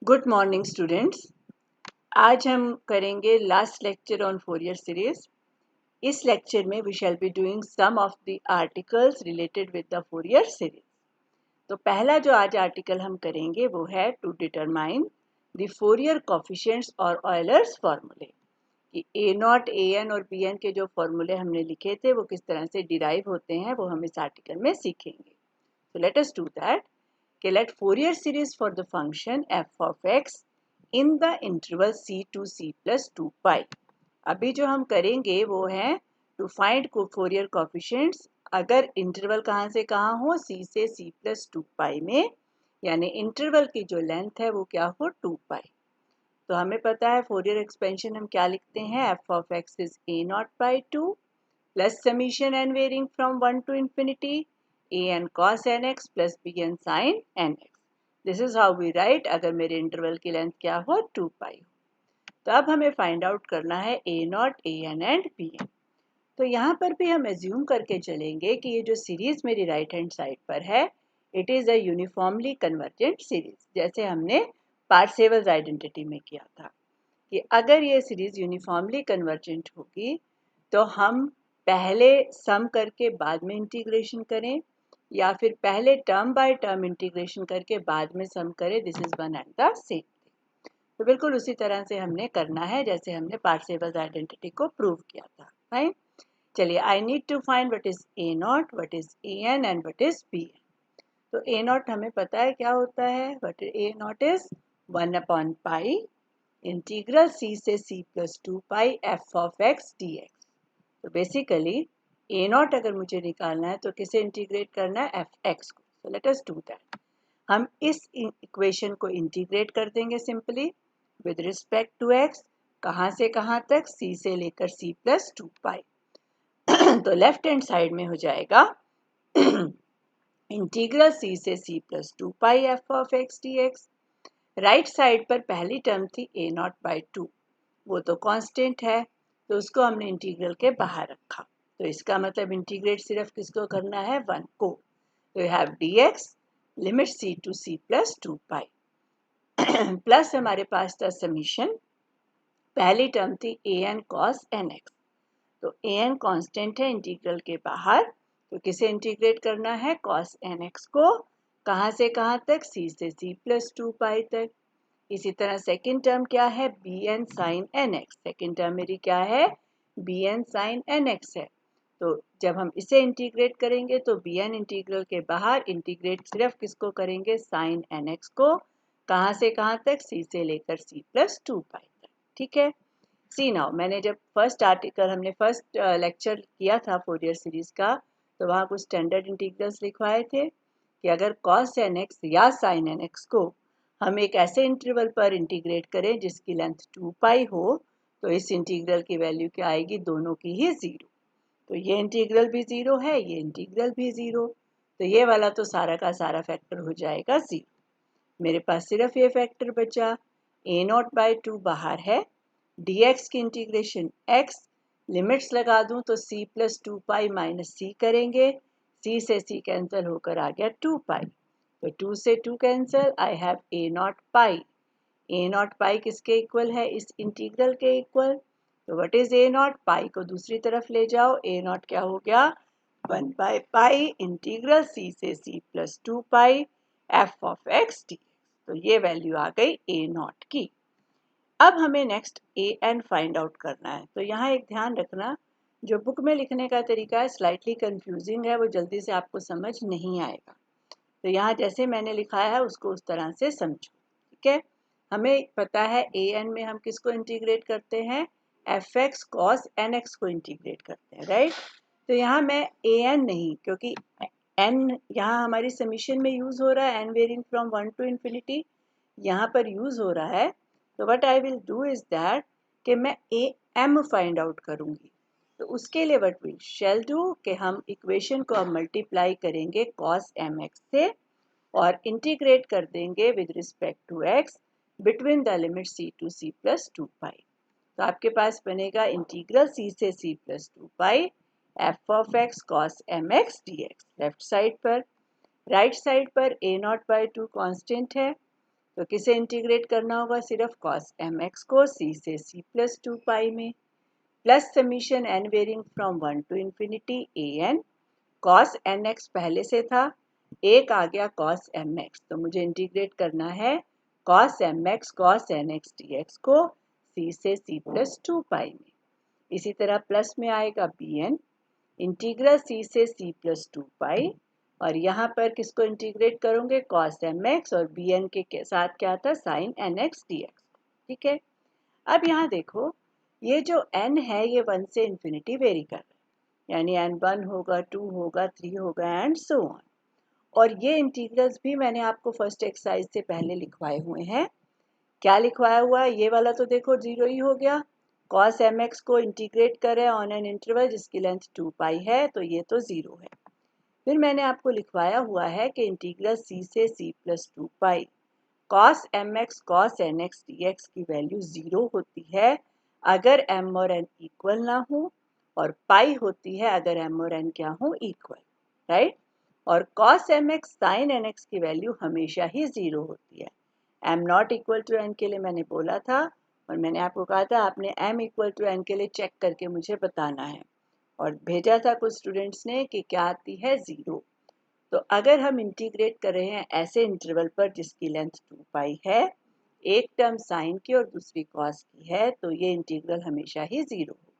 Good morning students. आज हम करेंगे last lecture on Fourier series. इस लेक्चर में we shall be doing some of the articles related with the Fourier series. तो पहला जो आज आर्टिकल हम करेंगे वो है to determine the Fourier coefficients और ऑयलर्स फार्मूले कि ए नॉट ए एन और बी एन के जो फॉर्मूले हमने लिखे थे वो किस तरह से डिराइव होते हैं वो हम इस आर्टिकल में सीखेंगे। So let us do that. Okay, let Fourier series for the function f of x in the interval c to c plus 2 pi. अभी जो हम करेंगे वो है to find Fourier coefficients अगर इंटरवल कहाँ से कहाँ हो c से c plus 2 pi में, यानी इंटरवल की जो लेंथ है वो क्या हो 2 pi। तो हमें पता है फोरियर एक्सपेंशन हम क्या लिखते हैं, f of x is a naught by 2 plus summation n varying from 1 to infinity an cos nx plus bn sin nx। This is how we write अगर मेरे इंटरवल की लेंथ क्या हो 2 पाई हो। तो अब हमें फाइंड आउट करना है A naught A N and B N. तो यहाँ पर भी हम एज्यूम करके चलेंगे कि ये जो सीरीज मेरी राइट हैंड साइड पर है it is a uniformly convergent series, जैसे हमने पार्सेवल्स आइडेंटिटी में किया था कि अगर ये सीरीज यूनिफॉर्मली कन्वर्जेंट होगी तो हम पहले सम करके बाद में इंटीग्रेशन करें या फिर पहले टर्म बाय टर्म इंटीग्रेशन करके बाद में सम करें। This is one and the same. तो बिल्कुल उसी तरह से हमने करना है जैसे हमने पार्सेवल्स आइडेंटिटी को प्रूव किया था। फाइन, चलिए I need to find what is A naught, what is A N and what is B N. तो ए नॉट हमें पता है क्या होता है, व्हाट ए नॉट इज 1/पाई इंटीग्रल c से c plus 2 pi f of x dx। तो बेसिकली ए नॉट अगर मुझे निकालना है तो किसे इंटीग्रेट करना है, एफ एक्स को। So let us do that. हम इस इक्वेशन को इंटीग्रेट कर देंगे simply with respect to x. कहाँ से कहाँ तक, c से लेकर c प्लस 2 पाई। तो लेफ्ट हैंड साइड में हो जाएगा इंटीग्रल c से c plus 2 pi f of x d x. Right side पर पहली टर्म थी ए नॉट बाई 2, वो तो कांस्टेंट है तो उसको हमने इंटीग्रल के बाहर रखा। तो इसका मतलब इंटीग्रेट सिर्फ किसको करना है, 1 को। तो you have dx limit c to c plus 2 pi plus हमारे पास था समीशन, पहली टर्म थी a n cos N x. तो ए एन कॉन्स्टेंट है इंटीग्रल के बाहर, तो किसे इंटीग्रेट करना है, कॉस एन एक्स को। कहाँ से कहाँ तक, c से c प्लस 2 पाई तक। इसी तरह सेकेंड टर्म क्या है, b N sine N x. Second term मेरी क्या है, b N sine N x है। तो जब हम इसे इंटीग्रेट करेंगे तो बी एन इंटीग्रल के बाहर इंटीग्रेट सिर्फ किसको करेंगे, साइन एन एक्स को। कहाँ से कहाँ तक, सी से लेकर सी प्लस 2 पाई तक। ठीक है, सी नाउ मैंने जब हमने फर्स्ट लेक्चर किया था फोरियर सीरीज का, तो वहाँ कुछ स्टैंडर्ड इंटीग्रल्स लिखवाए थे कि अगर कॉस एन एक्स या साइन एन एक्स को हम एक ऐसे इंटरवल पर इंटीग्रेट करें जिसकी लेंथ 2 पाई हो तो इस इंटीग्रल की वैल्यू क्या आएगी, दोनों की ही 0। तो ये इंटीग्रल भी 0 है, ये इंटीग्रल भी 0। तो ये वाला तो सारा का सारा फैक्टर हो जाएगा 0। मेरे पास सिर्फ ये फैक्टर बचा, ए नॉट बाई 2 बाहर है, dx की इंटीग्रेशन x, लिमिट्स लगा दूं तो c प्लस 2 पाई माइनस सी करेंगे, c से c कैंसिल होकर आ गया 2 पाई। तो 2 से 2 cancel, I have A naught pi. A naught pi किसके इक्वल है, इस इंटीग्रल के इक्वल। तो what is A naught, pi को दूसरी तरफ ले जाओ, ए नॉट क्या हो गया, 1/पाई इंटीग्रल c से c plus 2 pi f of x D. तो ये वैल्यू आ गई ए नॉट की। अब हमें next A N find out करना है। तो यहाँ एक ध्यान रखना, जो बुक में लिखने का तरीका है स्लाइटली कंफ्यूजिंग है, वो जल्दी से आपको समझ नहीं आएगा। तो यहाँ जैसे मैंने लिखा है उसको उस तरह से समझो। ठीक है, हमें पता है ए एन में हम किसको इंटीग्रेट करते हैं, f x cos N x को इंटीग्रेट करते हैं, राइट। तो यहाँ मैं ए एन नहीं, क्योंकि एन यहाँ हमारी समीशन में यूज हो रहा है, n varying from 1 to infinity यहाँ पर यूज हो रहा है। तो what I will do is that कि मैं ए एम फाइंड आउट करूंगी। तो उसके लिए व्हाट वी शैल डू कि हम इक्वेशन को अब मल्टीप्लाई करेंगे कॉस एम एक्स से और इंटीग्रेट कर देंगे with respect to x between the limit c to c plus 2 pi. तो आपके पास बनेगा इंटीग्रल सी से c plus 2 pi f of x cos m x d x left side पर। राइट साइड पर ए नॉट बाई 2 कॉन्स्टेंट है, तो किसे इंटीग्रेट करना होगा? सिर्फ cos mx को c से c प्लस 2 पाई में, plus summation n varying from 1 to infinity an cos nx पहले से था, एक आ गया cos mx, तो मुझे इंटीग्रेट करना है cos mx cos nx dx को c से c प्लस 2 पाई में। इसी तरह प्लस में आएगा bn इंटीग्रल c से c प्लस 2 पाई, और यहाँ पर किसको इंटीग्रेट करोगे? cos mx, और bn के साथ क्या था? sin nx dx। ठीक है, अब यहाँ देखो, ये जो n है ये 1 से इन्फिनिटी वेरी कर रहा है, यानी n 1 होगा, 2 होगा, 3 होगा एंड सो ऑन। और ये इंटीग्रल्स भी मैंने आपको फर्स्ट एक्सरसाइज से पहले लिखवाए हुए हैं। क्या लिखवाया हुआ है? ये वाला तो देखो 0 ही हो गया, cos mx को इंटीग्रेट करें ऑन एन इंटरवल जिसकी लेंथ 2 पाई है, तो ये तो 0 है। फिर मैंने आपको लिखवाया हुआ है कि इंटीग्रल c से c प्लस 2 पाई cos mx cos nx dx की वैल्यू 0 होती है अगर m और n इक्वल ना हो, और पाई होती है अगर m और n क्या हो? Equal, right. और cos mx sin nx की वैल्यू हमेशा ही 0 होती है। m not equal to n के लिए मैंने बोला था, और मैंने आपको कहा था आपने m इक्वल टू n के लिए चेक करके मुझे बताना है, और भेजा था कुछ स्टूडेंट्स ने कि क्या आती है? 0। तो अगर हम इंटीग्रेट कर रहे हैं ऐसे इंटरवल पर जिसकी लेंथ 2 पाई है, एक टर्म साइन की और दूसरी कॉस की है, तो ये इंटीग्रल हमेशा ही 0 होगी।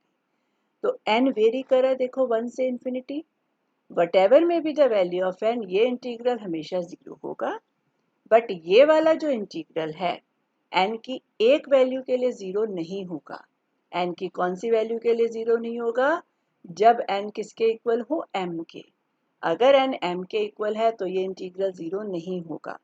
तो n वेरी कर रहा है, देखो 1 से इन्फिनिटी, वट एवर में be the value of n, ये इंटीग्रल हमेशा 0 होगा। बट ये वाला जो इंटीग्रल है n की एक वैल्यू के लिए 0 नहीं होगा। n की कौन सी वैल्यू के लिए 0 नहीं होगा? जब n किसके इक्वल हो? m के। अगर n m के इक्वल है तो ये इंटीग्रल 0 नहीं होगा।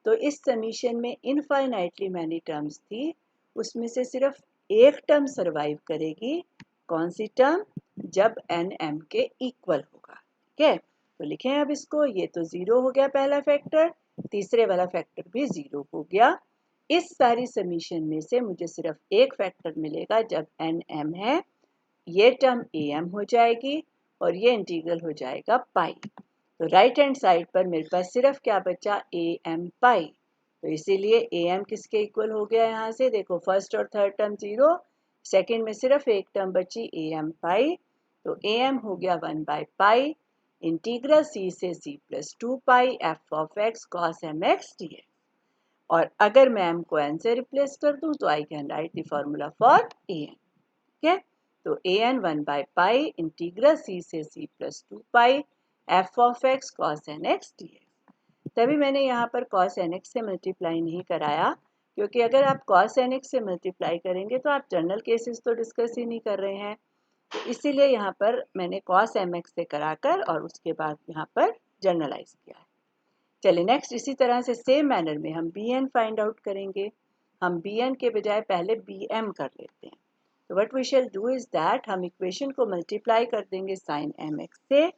तो इस समीशन में इनफाइनाइटली मैनी टर्म्स थी, उसमें से सिर्फ एक टर्म सरवाइव करेगी। कौन सी टर्म? जब n m के इक्वल होगा। ठीक है, तो लिखें अब इसको, ये तो 0 हो गया पहला फैक्टर, तीसरे वाला फैक्टर भी 0 हो गया। इस सारी समीशन में से मुझे सिर्फ एक फैक्टर मिलेगा जब n m है, ये टर्म am हो जाएगी और ये इंटीग्रल हो जाएगा पाई। तो राइट हैंड साइड पर मेरे पास सिर्फ क्या बचा? am पाई। तो इसीलिए am किसके इक्वल हो गया? यहाँ से देखो, फर्स्ट और थर्ड टर्म 0, सेकेंड में सिर्फ एक टर्म बची am पाई, तो am हो गया 1 बाई पाई इंटीग्रल c से c plus 2 pi f of x cos mx dx। और अगर मैं m को n से रिप्लेस कर दूं तो I can write the formula for am। ठीक है, तो an 1 by pi integral c से c plus 2 pi f of x cos nx dx। तभी मैंने यहाँ पर cos nx से मल्टीप्लाई नहीं कराया, क्योंकि अगर आप cos nx से मल्टीप्लाई करेंगे तो आप जनरल केसेस तो डिस्कस ही नहीं कर रहे हैं, तो इसीलिए यहाँ पर मैंने cos mx से कराकर और उसके बाद यहाँ पर जनरलाइज किया है। चलिए नेक्स्ट, इसी तरह से सेम मैनर में हम bn फाइंड आउट करेंगे। हम bn के बजाय पहले bm कर लेते हैं। तो what we shall do is that, हम इक्वेशन को मल्टीप्लाई कर देंगे sin mx से,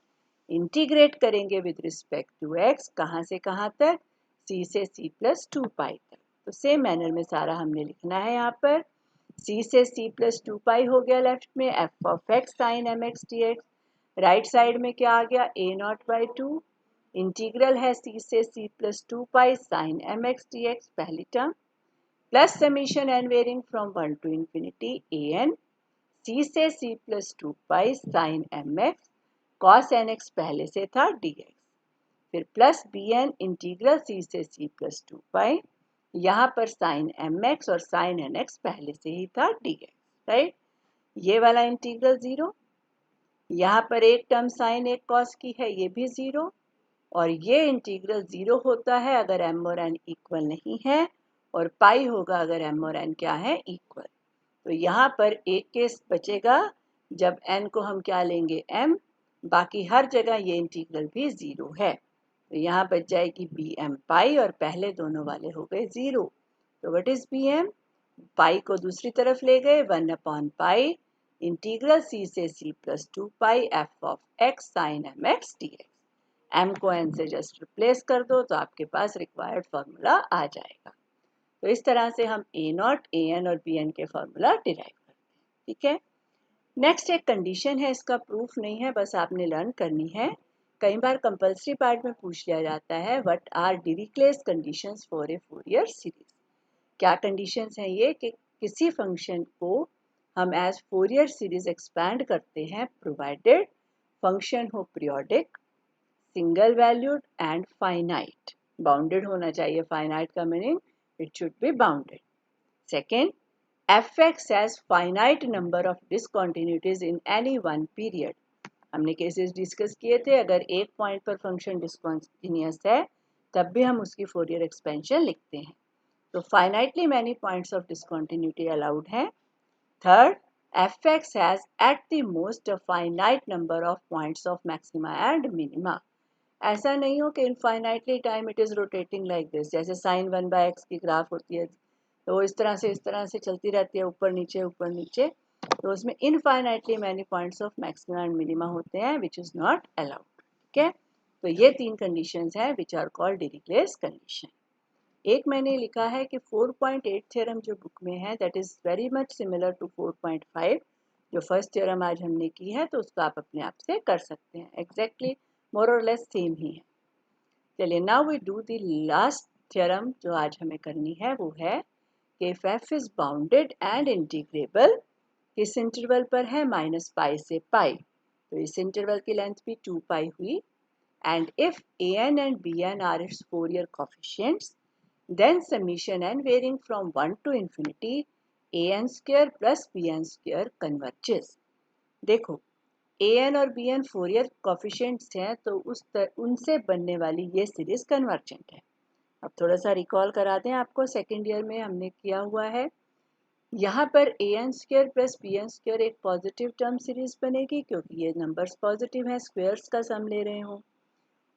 इंटीग्रेट करेंगे विद रिस्पेक्ट टू x, कहाँ से कहाँ तक? c से c प्लस 2 पाई तक। तो सेम मैनर में सारा हमने लिखना है। यहाँ पर c से c प्लस 2 पाई हो गया लेफ्ट में, f of x sin mx dx। Right side में क्या आ गया? a नॉट बाई 2 इंटीग्रल है c से c plus 2 pi sin mx dx पहली term, plus summation n varying from 1 to infinity an c से c plus 2 pi sin mx cos nx पहले से था dx, फिर प्लस bn इंटीग्रल c से c plus 2 pi, यहाँ पर sin mx और sin nx पहले से ही था dx, राइट। ये वाला इंटीग्रल 0, यहाँ पर एक टर्म sin एक cos की है, ये भी 0, और ये इंटीग्रल 0 होता है अगर m और n इक्वल नहीं है, और पाई होगा अगर m और n क्या है? इक्वल। तो यहाँ पर एक केस बचेगा जब n को हम क्या लेंगे? m, बाकी हर जगह ये इंटीग्रल भी 0 है, तो यहाँ बच जाएगी bm पाई और पहले दोनों वाले हो गए 0। तो व्हाट इज bm? पाई को दूसरी तरफ ले गए, 1 अपॉन पाई इंटीग्रल c से c plus 2 pi f of x sin mx dx। m को n से जस्ट रिप्लेस कर दो तो आपके पास रिक्वायर्ड फॉर्मूला आ जाएगा। तो इस तरह से हम a नॉट, an और bn के फॉर्मूला डिराइव करते हैं। ठीक है, नेक्स्ट एक कंडीशन है, इसका प्रूफ नहीं है, बस आपने लर्न करनी है कई बार कंपल्सरी पार्ट में पूछ लिया जाता है what are Dirichlet conditions for a Fourier series. क्या कंडीशंस हैं ये कि किसी फंक्शन को हम एज फूरियर सीरीज एक्सपैंड करते हैं प्रोवाइडेड फंक्शन हो periodic, single valued and finite. Bounded होना चाहिए, फाइनाइट का meaning it should be bounded. Second, fx has finite number of discontinuities in any one period। हमने केसेस डिस्कस किए थे, अगर एक पॉइंट पर फंक्शन डिसकंटिन्यूअस है तब भी हम उसकी फोरियर एक्सपेंशन लिखते हैं। तो finitely many points of discontinuity allowed हैं। Third, fx has at the most a finite number of points of maxima and minima। ऐसा नहीं हो कि infinitely time it is rotating like this, जैसे साइन 1/x की ग्राफ होती है तो वो इस तरह से चलती रहती है, ऊपर नीचे, तो उसमें infinitely many points of maxima and minima होते हैं विच इज नॉट अलाउड। ठीक है, तो ये 3 कंडीशंस हैं विच आर कॉल्ड डिरिक्लेस कंडीशन। एक मैंने लिखा है कि 4.8 थ्योरम जो बुक में है that is very much similar to 4.5, जो फर्स्ट थ्योरम आज हमने की है, तो उसको आप अपने आप से कर सकते हैं, एग्जैक्टली मोर और लेस सेम ही है। चलिए, now we do the last theorem जो आज हमें करनी है, वो है कि if f is bounded and integrable, किस इंटरवल पर है, -π से π, तो इस इंटरवल की लेंथ भी 2π हुई। And if an and bn are its Fourier coefficients, then summation n varying from 1 to infinity an² plus bn² converges. देखो, an और bn फोरियर कोफिशिएंट्स हैं, तो उनसे बनने वाली ये सीरीज कन्वर्जेंट है। अब थोड़ा सा रिकॉल करा दें आपको, सेकेंड ईयर में हमने किया हुआ है। यहाँ पर an² प्लस bn² एक पॉजिटिव टर्म सीरीज बनेगी क्योंकि ये नंबर्स पॉजिटिव हैं, स्क्वेयर्स का सम ले रहे हो।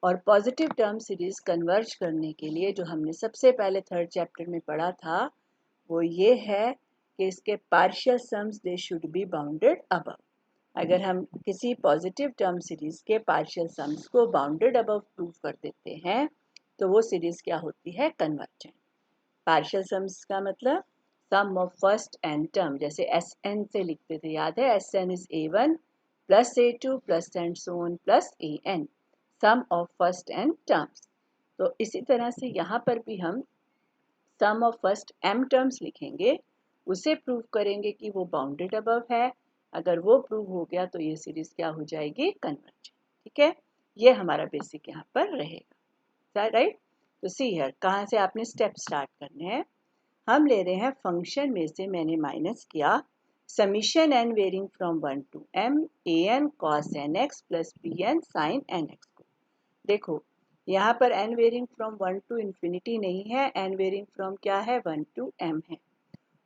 और पॉजिटिव टर्म सीरीज कन्वर्ज करने के लिए जो हमने सबसे पहले थर्ड चैप्टर में पढ़ा था वो ये है कि इसके partial sums they should be bounded above. अगर हम किसी पॉजिटिव टर्म सीरीज के पार्शियल सम्स को बाउंडेड अबव प्रूव कर देते हैं तो वो सीरीज क्या होती है, कन्वर्जेंट। पार्शियल सम्स का मतलब sum of first n term, जैसे एस एन से लिखते थे, याद है, s n is a1 plus a2 plus and so on plus an, sum of first n terms. तो इसी तरह से यहाँ पर भी हम sum of first m terms लिखेंगे, उसे प्रूव करेंगे कि वो बाउंडेड अबव है। अगर वो प्रूव हो गया तो ये सीरीज क्या हो जाएगी, कन्वर्जेंट। ठीक है, ये हमारा बेसिक यहाँ पर रहेगा, राइट। तो सी हियर, कहाँ से आपने स्टेप स्टार्ट करने हैं। हम ले रहे हैं फंक्शन में से, मैंने माइनस किया summation n varying from 1 to m an cos nx plus bn sin nx को। देखो, यहाँ पर n varying from 1 to infinity नहीं है, n वेरिंग फ्रॉम क्या है, 1 to m है।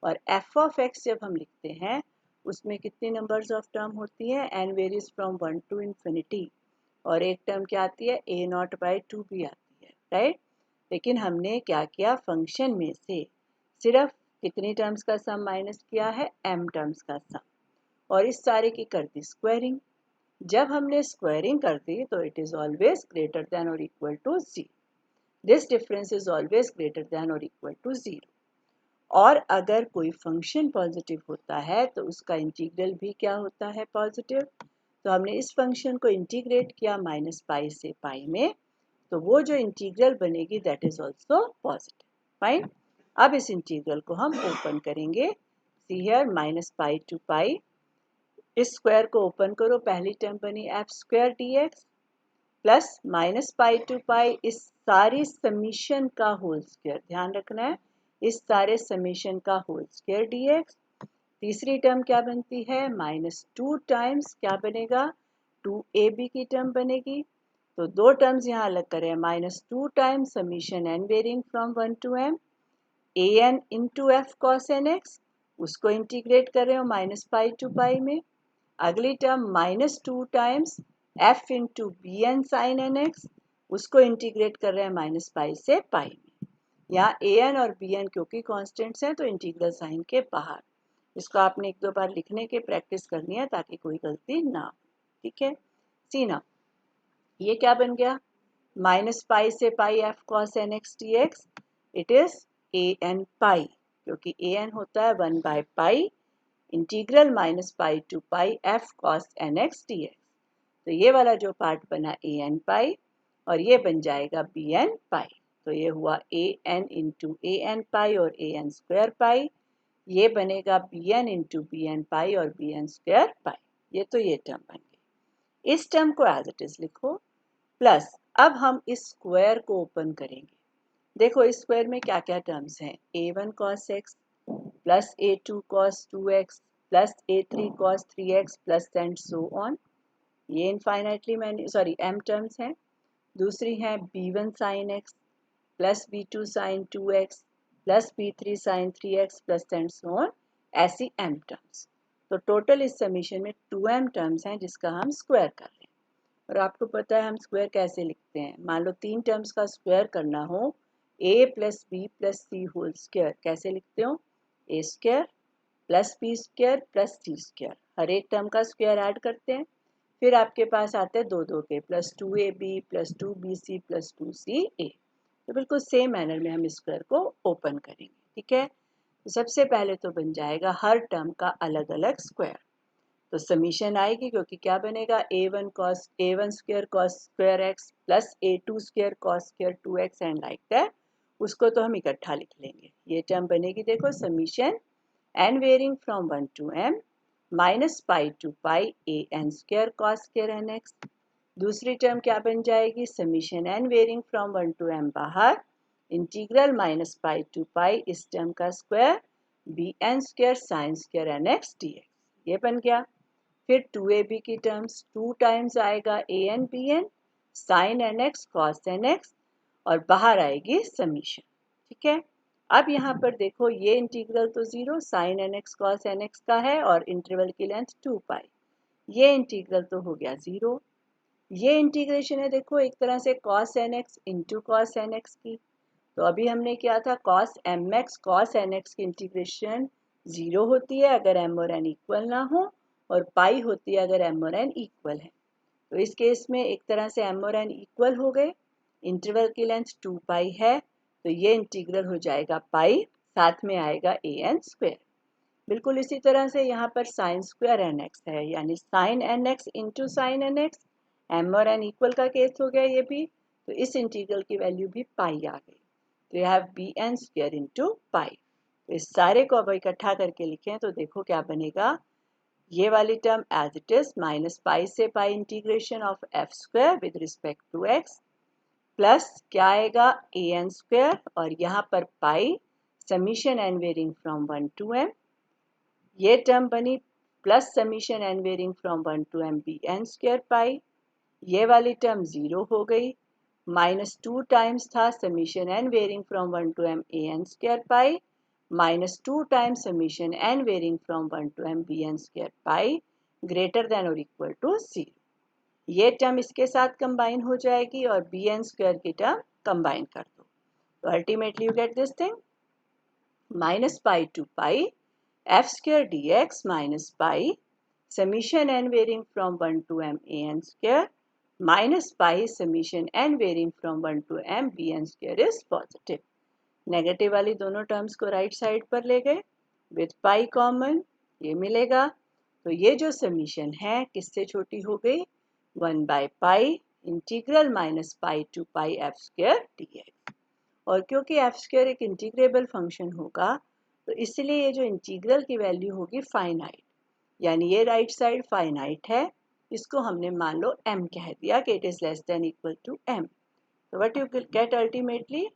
और f of x जब हम लिखते हैं उसमें कितनी नंबर्स ऑफ टर्म होती है, n varies from 1 to infinity, और एक टर्म क्या आती है, a0/2 भी आती है, राइट। लेकिन हमने क्या किया, फंक्शन में से सिर्फ कितनी टर्म्स का सम माइनस किया है, m टर्म्स का सम, और इस सारे की कर दी स्क्वायरिंग। जब हमने स्क्वायरिंग कर दी तो it is always greater than और equal to 0। This difference is always greater than और इक्वल टू 0। और अगर कोई फंक्शन पॉजिटिव होता है तो उसका इंटीग्रल भी क्या होता है, पॉजिटिव। तो हमने इस फंक्शन को इंटीग्रेट किया -π से π में, तो वो जो इंटीग्रल बनेगी that is also positive. Fine, अब इस इंटीग्रल को हम ओपन करेंगे। सी हियर, -π to π, इस स्क्वायर को ओपन करो, पहली टर्म बनी f² dx प्लस -π to π, इस सारी समीशन का होल स्क्वायर, ध्यान रखना है, इस सारे समीशन का होल स्क्वायर dx। तीसरी टर्म क्या बनती है, -2 टाइम्स क्या बनेगा, 2ab की टर्म बनेगी। तो दो टर्म्स यहाँ अलग करें, -2 times summation n varying from 1 to m an into f cos nx, उसको इंटीग्रेट कर रहे हो -π to π में। अगली term -2 times f into bn sin nx, उसको इंटीग्रेट कर रहे हैं -π से π में। यहाँ an और bn क्योंकि कॉन्स्टेंट्स हैं तो इंटीग्रल साइन के बाहर। इसको आपने 1-2 बार लिखने की प्रैक्टिस करनी है ताकि कोई गलती ना हो। ठीक है, सी ना, ये क्या बन गया, -π से π f cos nx dx, it is an π, क्योंकि an होता है 1/π integral -π to π f cos nx dx। तो ये वाला जो पार्ट बना ए एन पाई और ये बन जाएगा बी एन पाई। तो ये हुआ A N into A N pi और ए एन स्क्वायर पाई, ये बनेगा B N into B N pi और बी एन स्क्वायर पाई। ये तो ये टर्म बन गई। इस टर्म को एज इट इज लिखो प्लस अब हम इस स्क्वायर को ओपन करेंगे। देखो इस स्क्वायर में क्या क्या टर्म्स हैं, a1 cos x plus a2 cos 2x plus a3 cos 3x plus and so on. ये इनफाइनाइटली m टर्म्स हैं। दूसरी है b1 sin x plus b2 sin 2x plus b3 sin 3x plus and so on, ऐसी m terms. तो total इस summation में 2m terms हैं जिसका हम स्क्वायर कर रहे हैं। और आपको पता है हम स्क्वायर कैसे लिखते हैं, मान लो 3 टर्म्स का स्क्वायर करना हो a plus B plus C whole square, कैसे लिखते हो, A square plus B square plus C square, हर एक टर्म का स्क्वायर ऐड करते हैं, फिर आपके पास आते हैं दो दो के plus 2ab plus 2bc plus 2ca। तो बिल्कुल सेम मैनर में हम स्क्वायर को ओपन करेंगे। ठीक है, तो सबसे पहले तो बन जाएगा हर टर्म का अलग अलग स्क्वायर। तो समीशन आएगी क्योंकि क्या बनेगा a1 square cos square x plus a2 square cos square 2x and like that, उसको तो हम इकट्ठा लिख लेंगे। ये टर्म बनेगी देखो summation n varying from 1 to m minus pi to pi a n square cos square n x। दूसरी टर्म क्या बन जाएगी, summation n varying from 1 to m बाहर integral minus pi to pi इस टर्म का square b N square sine square n x d x, ये बन गया। फिर 2ab की टर्म्स 2 टाइम्स आएगा A N B N sine N x cos N X और बाहर आएगी समीशन। ठीक है, अब यहाँ पर देखो ये इंटीग्रल तो 0 sine N x cos N x का है और इंटरवल की लेंथ 2 पाई, ये इंटीग्रल तो हो गया 0। ये इंटीग्रेशन है देखो एक तरह से cos N x into cos N x की। तो अभी हमने किया था cos m x cos N x की इंटीग्रेशन 0 होती है अगर m और n इक्वल ना हो और पाई होती है अगर m और n इक्वल है। तो इस केस में एक तरह से m और n इक्वल हो गए, इंटरवल की लेंथ 2 पाई है तो ये इंटीग्रल हो जाएगा पाई, साथ में आएगा ए एन स्क्वायर। बिल्कुल इसी तरह से यहाँ पर साइन स्क्वायर एन एक्स है यानी sine N x into sine N x, m और एन इक्वल का केस हो गया ये भी, तो इस इंटीग्रल की वैल्यू भी पाई आ गई। तो you have b N square into pi. तो इस सारे को अब इकट्ठा करके लिखें तो देखो क्या बनेगा, ये वाली term as it is minus pi से pi integration of F square with respect to X plus क्या आएगा ए एन स्क्वायर और यहाँ पर pi summation N varying from 1 to m, ये टर्म बनी plus summation N varying from 1 to m B N square pi, ये वाली term 0 हो गई, माइनस 2 टाइम्स था summation N varying from 1 to m A N square pi minus 2 times summation N varying from 1 to m B N square pi greater than और equal to 0। ये term इसके साथ combine हो जाएगी और बी एन स्क्वायर की term combine कर दो। तो ultimately you get this thing minus pi to pi f square d x minus pi summation N varying from 1 to m A N square minus pi summation N varying from 1 to m B N square is positive. Negative वाली दोनों terms को right side पर ले गए with pi common, ये मिलेगा। तो ये जो समीशन है किससे छोटी हो गई, 1 by pi integral minus pi to pi f square d x. और क्योंकि एफ स्क्वायर एक इंटीग्रेबल फंक्शन होगा तो इसलिए ये जो इंटीग्रल की वैल्यू होगी फाइनाइट, यानी ये राइट साइड फाइनाइट है, इसको हमने मान लो m कह दिया कि it is less than equal to m। तो व्हाट यू गेट अल्टीमेटली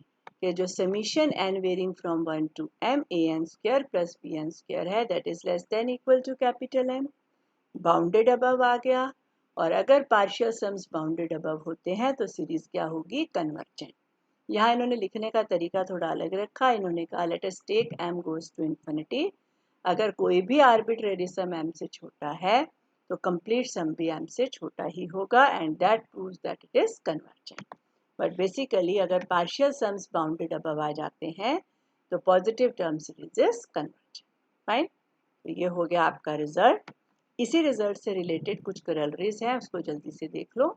कि जो summation n varying from 1 to m A N square plus B N square है that is less than equal to capital M, bounded above आ गया। और अगर partial sums bounded above होते हैं तो सीरीज क्या होगी, कन्वर्जेंट। यहाँ इन्होंने लिखने का तरीका थोड़ा अलग रखा, इन्होंने कहा let us take m goes to infinity, अगर कोई भी आर्बिट्रेरी सम m से छोटा है तो कंप्लीट सम भी m से छोटा ही होगा and that proves that it is convergent. But basically अगर पार्शियल सम्स बाउंडेड अबव आ जाते हैं तो positive term series is convergent. Fine, तो ये हो गया आपका रिजल्ट। इसी रिजल्ट से रिलेटेड कुछ करोलरीज हैं, उसको जल्दी से देख लो।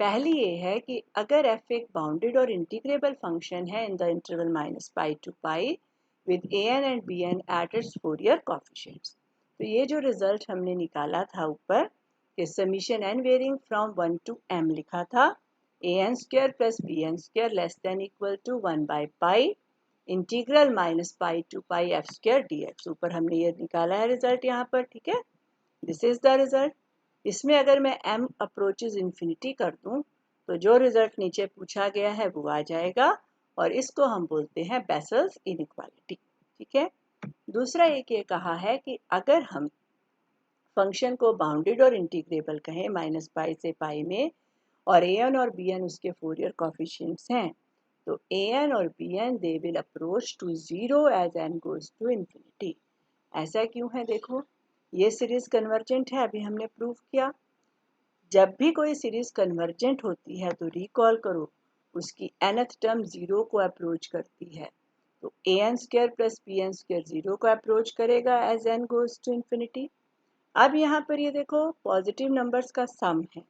पहली ये है कि अगर f एक बाउंडेड और इंटीग्रेबल फंक्शन है in the interval minus pi to pi with a N and B n at its Fourier coefficients, तो ये जो रिजल्ट हमने निकाला था ऊपर कि summation n varying from 1 to m लिखा था, an square plus bn square less than equal to 1 by pi integral minus pi to pi f square dx। ऊपर हमने ये निकाला है रिजल्ट यहाँ पर, ठीक है, दिस इज द रिजल्ट। इसमें अगर मैं m अप्रोचेज इन्फिनिटी कर दूं तो जो रिजल्ट नीचे पूछा गया है वो आ जाएगा, और इसको हम बोलते हैं बेसल्स इनइक्वालिटी, ठीक है। दूसरा एक ये कहा है कि अगर हम फंक्शन को बाउंडेड और इंटीग्रेबल कहें माइनस पाई से पाई में, और an और bn उसके फोरियर कॉफिशिएंट्स हैं, तो an और bn they will approach to zero as n goes to infinity. ऐसा क्यों है? देखो, ये सीरीज कन्वर्जेंट है, अभी हमने प्रूव किया। जब भी कोई सीरीज कन्वर्जेंट होती है तो रिकॉल करो, उसकी nth टर्म जीरो को अप्रोच करती है, तो an square plus bn square zero को अप्रोच करेगा as n goes to infinity. अब यहाँ पर ये देखो, पॉजिटिव नंबर्स का सम है।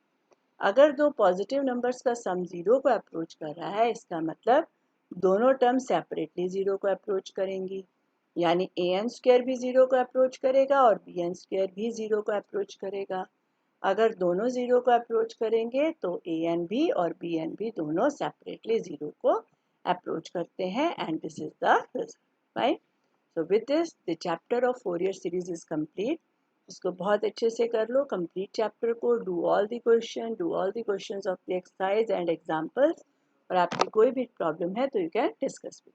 अगर दो पॉजिटिव नंबर्स का सम जीरो को अप्रोच कर रहा है, इसका मतलब दोनों टर्म सेपरेटली जीरो को अप्रोच करेंगी, यानी an स्क्वायर भी जीरो को अप्रोच करेगा और bn स्क्वायर भी जीरो को अप्रोच करेगा। अगर दोनों जीरो को अप्रोच करेंगे तो an भी और bn भी दोनों सेपरेटली जीरो को अप्रोच करते हैं, and this is the result, right. So with this the chapter of Fourier series is complete. इसको बहुत अच्छे से कर लो कंप्लीट चैप्टर को, do all the questions of the exercise and examples, और आपकी कोई भी प्रॉब्लम है तो यू कैन डिस्कस विद